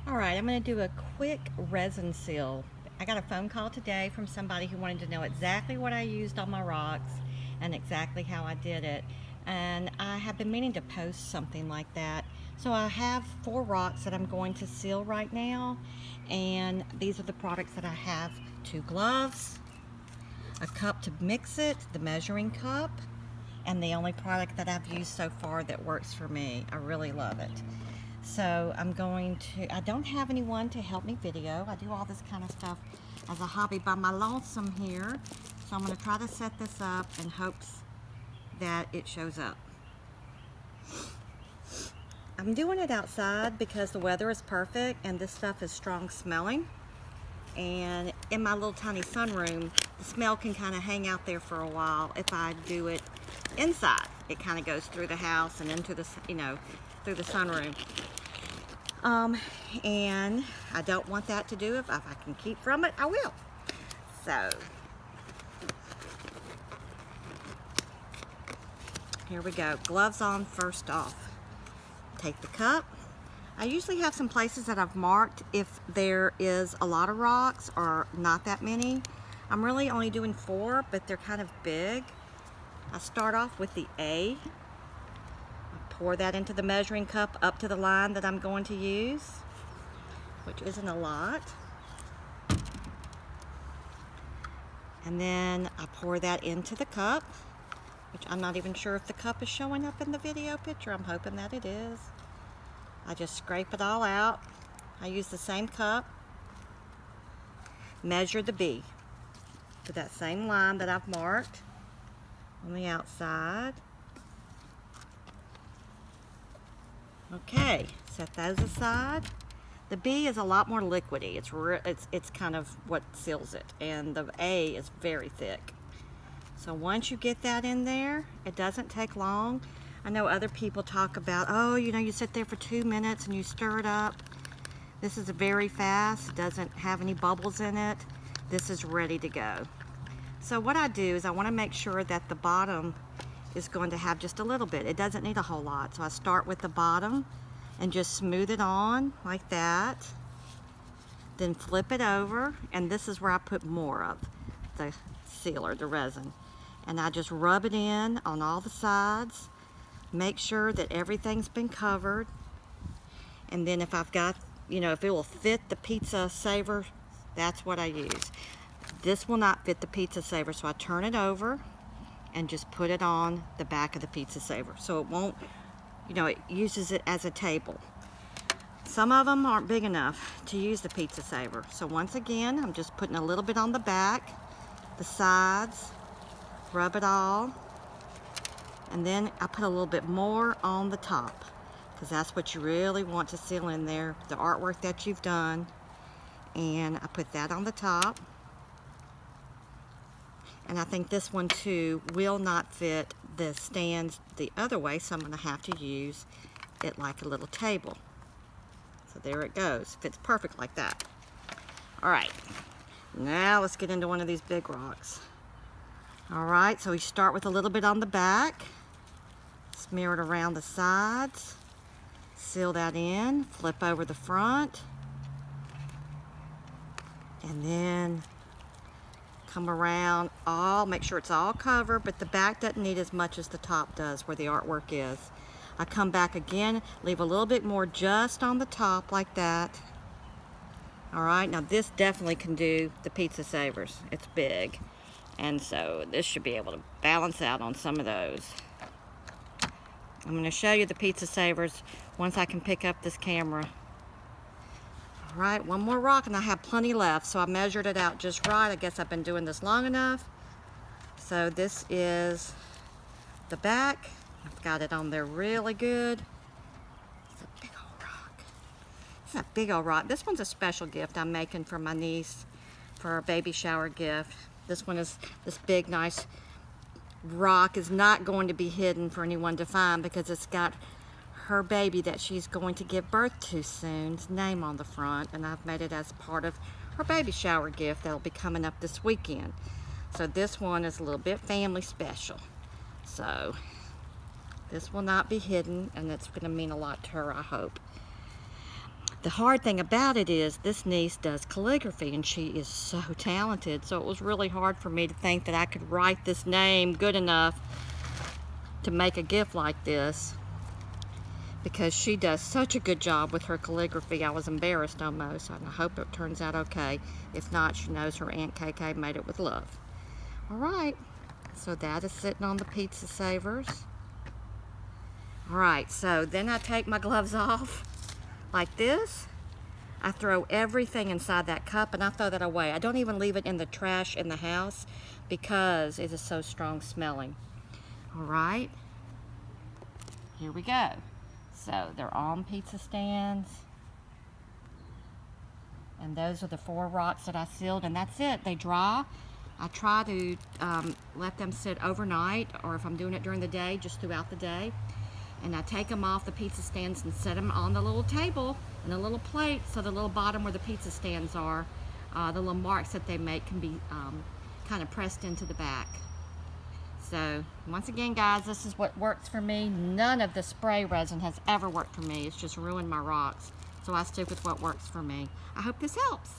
Alright, I'm going to do a quick resin seal. I got a phone call today from somebody who wanted to know exactly what I used on my rocks and exactly how I did it. And I have been meaning to post something like that. So I have 4 rocks that I'm going to seal right now. And these are the products that I have. 2 gloves, a cup to mix it, the measuring cup, and the only product that I've used so far that works for me. I really love it. So I don't have anyone to help me video. I do all this kind of stuff as a hobby by my lonesome here. So I'm going to try to set this up in hopes that it shows up. I'm doing it outside because the weather is perfect and this stuff is strong smelling. And in my little tiny sunroom, the smell can kind of hang out there for a while. If I do it inside, it kind of goes through the house and into the, through the sunroom. And I don't want that to do. If I can keep from it, I will. So, here we go. Gloves on first off. Take the cup. I usually have some places that I've marked if there is a lot of rocks or not that many. I'm really only doing 4, but they're kind of big. I start off with the A. Pour that into the measuring cup up to the line that I'm going to use, which isn't a lot. And then I pour that into the cup, which I'm not even sure if the cup is showing up in the video picture. I'm hoping that it is. I just scrape it all out. I use the same cup. Measure the B to that same line that I've marked on the outside. Okay, set those aside. The B is a lot more liquidy. It's kind of what seals it, and the A is very thick. So once you get that in there, it doesn't take long. I know other people talk about, oh, you sit there for 2 minutes and you stir it up. This is very fast. It doesn't have any bubbles in it. This is ready to go. So what I do is I want to make sure that the bottom is going to have just a little bit. It doesn't need a whole lot. So I start with the bottom and just smooth it on like that. Then flip it over, and this is where I put more of the sealer, the resin. And I just rub it in on all the sides. Make sure that everything's been covered. And then if I've got, if it will fit the pizza saver, that's what I use. This will not fit the pizza saver, so I turn it over and just put it on the back of the pizza saver. So it won't, it uses it as a table. Some of them aren't big enough to use the pizza saver. So once again, I'm just putting a little bit on the back, the sides, rub it all. And then I put a little bit more on the top because that's what you really want to seal in there, the artwork that you've done. And I put that on the top. And I think this one too will not fit the stands the other way, so I'm going to have to use it like a little table. So there it goes. Fits perfect like that. Alright, now let's get into one of these big rocks. Alright, so we start with a little bit on the back, smear it around the sides, seal that in, flip over the front, and then come around, make sure it's all covered, but the back doesn't need as much as the top does where the artwork is. I come back again, leave a little bit more just on the top like that. Alright, now this definitely can do the pizza savers. It's big, and so this should be able to balance out on some of those. I'm going to show you the pizza savers once I can pick up this camera. Alright, one more rock and I have plenty left, so I measured it out just right. I guess I've been doing this long enough. So this is the back. I've got it on there really good. It's a big old rock. It's a big old rock. This one's a special gift I'm making for my niece for her baby shower gift. This one is this big, nice rock is not going to be hidden for anyone to find because it's got her baby that she's going to give birth to soon's name on the front, and I've made it as part of her baby shower gift that'll be coming up this weekend. So this one is a little bit family special. So this will not be hidden, and it's going to mean a lot to her, I hope. The hard thing about it is this niece does calligraphy and she is so talented, so it was really hard for me to think that I could write this name good enough to make a gift like this, because she does such a good job with her calligraphy. I was embarrassed almost, and I hope it turns out okay. If not, she knows her Aunt KK made it with love. All right, so that is sitting on the pizza savers. All right, so then I take my gloves off like this. I throw everything inside that cup and I throw that away. I don't even leave it in the trash in the house because it is so strong smelling. All right, here we go. So they're on pizza stands. And those are the 4 rocks that I sealed, and that's it. They dry. I try to let them sit overnight, or if I'm doing it during the day, just throughout the day. And I take them off the pizza stands and set them on the little table in a little plate, so the little bottom where the pizza stands are, the little marks that they make can be kind of pressed into the back. So once again, guys, this is what works for me. None of the spray resin has ever worked for me. It's just ruined my rocks. So I stick with what works for me. I hope this helps.